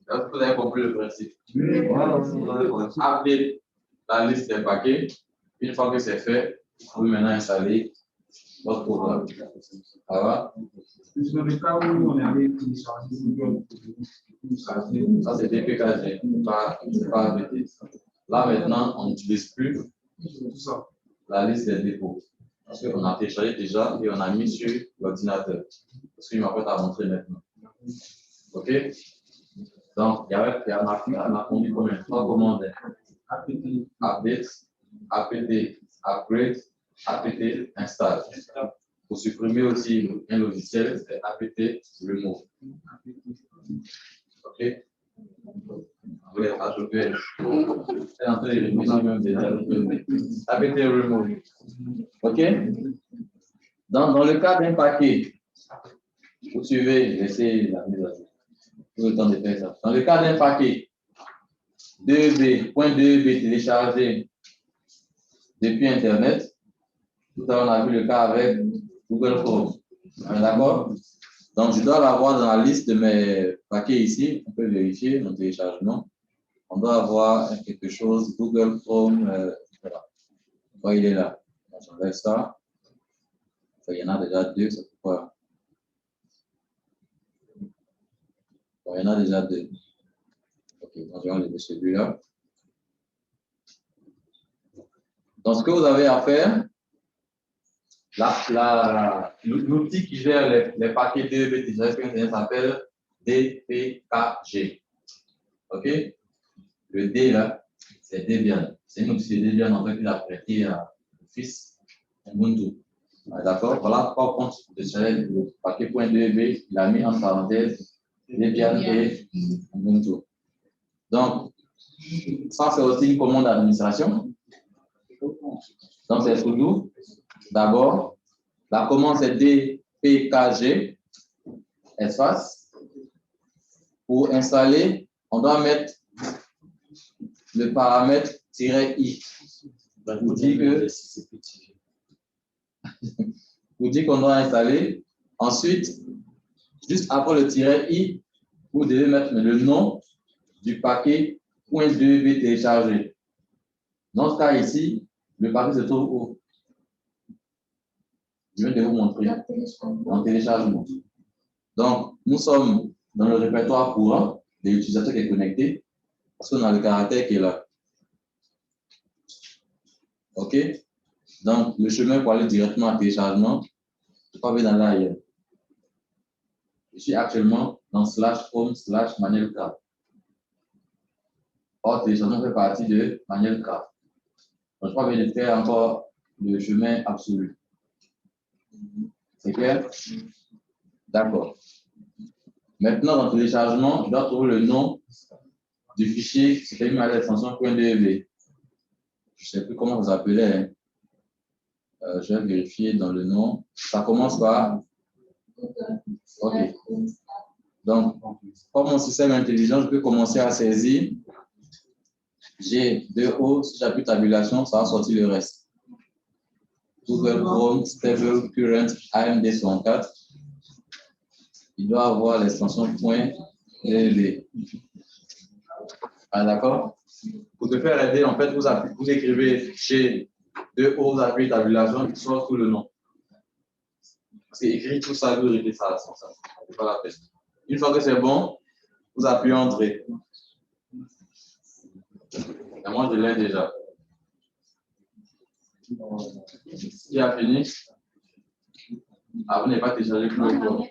Vous avez compris le principe. Update la liste des paquets. Une fois que c'est fait, vous pouvez maintenant installer votre programme. Ça va? Dans le cas où on avait téléchargé ça c'est DPKG, pas ABT. Là maintenant, on n'utilise plus la liste des dépôts. Parce qu'on a téléchargé déjà et on a mis sur l'ordinateur. Parce qu'il m'apprête à montrer maintenant. OK? Donc, il y a ma conduite combien? 3 commandes. Update, APT, upgrade, APT, install. Pour supprimer aussi un logiciel, c'est APT, remove. OK? Vous voulez ajouter, c'est en train de réfléchir même déjà. APT, remove. OK? Dans le cas d'un paquet, vous suivez, j'essaie la mise à jour. Tout le temps de faire ça. Dans le cas d'un paquet, 2B, point 2B téléchargé depuis Internet. Tout à l'heure, on a vu le cas avec Google Chrome. D'accord? Donc, je dois l'avoir dans la liste de mes paquets ici. On peut vérifier mon téléchargement. On doit avoir quelque chose, Google Chrome, voilà. Il est là. J'enlève ça. Il y en a déjà deux, c'est pourquoi. Il y en a déjà deux. Ok, donc je vais enlever celui-là. Donc, ce que vous avez à faire, l'outil qui gère les paquets DEB ça s'appelle DPKG. OK? Le D là, c'est Debian. C'est une outil de Debian en fait qu'il a prêté à Office Ubuntu. D'accord? Voilà pourquoi on compte le paquet .deb, il a mis en parenthèse Debian et Ubuntu. Donc, ça c'est aussi une commande d'administration. Donc, c'est sudo. D'abord, la commande c'est dpkg, espace. Pour installer, on doit mettre le paramètre -i. Vous dit qu'on doit installer. Ensuite, juste après le -i, vous devez mettre le nom du paquet .deb téléchargé. Dans ce cas ici, le paquet se trouve où? Je vais vous montrer en téléchargement. Donc, nous sommes dans le répertoire courant de l'utilisateur qui est connecté parce qu'on a le caractère qui est là. OK? Donc, le chemin pour aller directement à téléchargement, je ne vais pas aller dans l'ailleurs. Je suis actuellement dans /home/manuelcraft. Or, téléchargement fait partie de manuelcraft. Donc, je ne vais pas aller faire encore le chemin absolu. C'est clair? D'accord. Maintenant, dans le téléchargement, je dois trouver le nom du fichier qui s'est mis à l'extension .deb. Je ne sais plus comment vous appelez. Hein. Je vais vérifier dans le nom. Ça commence par. OK. Donc, comme mon système intelligent, je peux commencer à saisir. J'ai 2O, si j'appuie tabulation, ça va sortir le reste. Google Chrome, Stable, Current, AMD 64. Il doit avoir l'extension .deb. Ah, d'accord? Pour te faire aider, en fait, vous écrivez chez 2O, vous appuyez tabulation, il sort tout le nom. C'est écrit tout ça, vous réglez ça, c'est pas la peine. Une fois que c'est bon, vous appuyez Entrée. Et moi, je l'ai déjà. Qui a fini? Ah, vous n'avez pas téléchargé plus le code.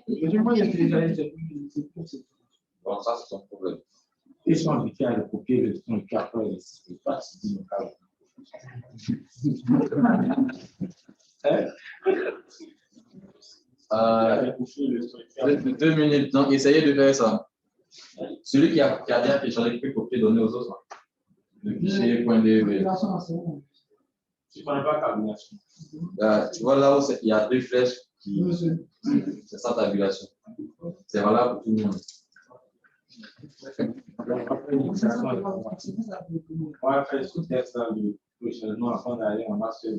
Bon, ça, c'est ton problème. Ils sont habitués à le copier, le son qui après, c'est pas si local. Deux minutes, donc essayez de faire ça. Celui qui a déjà téléchargé peut copier, donner aux autres. Le fichier .deb. Je ne connais pas tabulation. Tu vois là où il y a deux flèches, c'est ça tabulation. C'est valable pour tout le monde. On va faire ce test prochainement avant d'aller en master.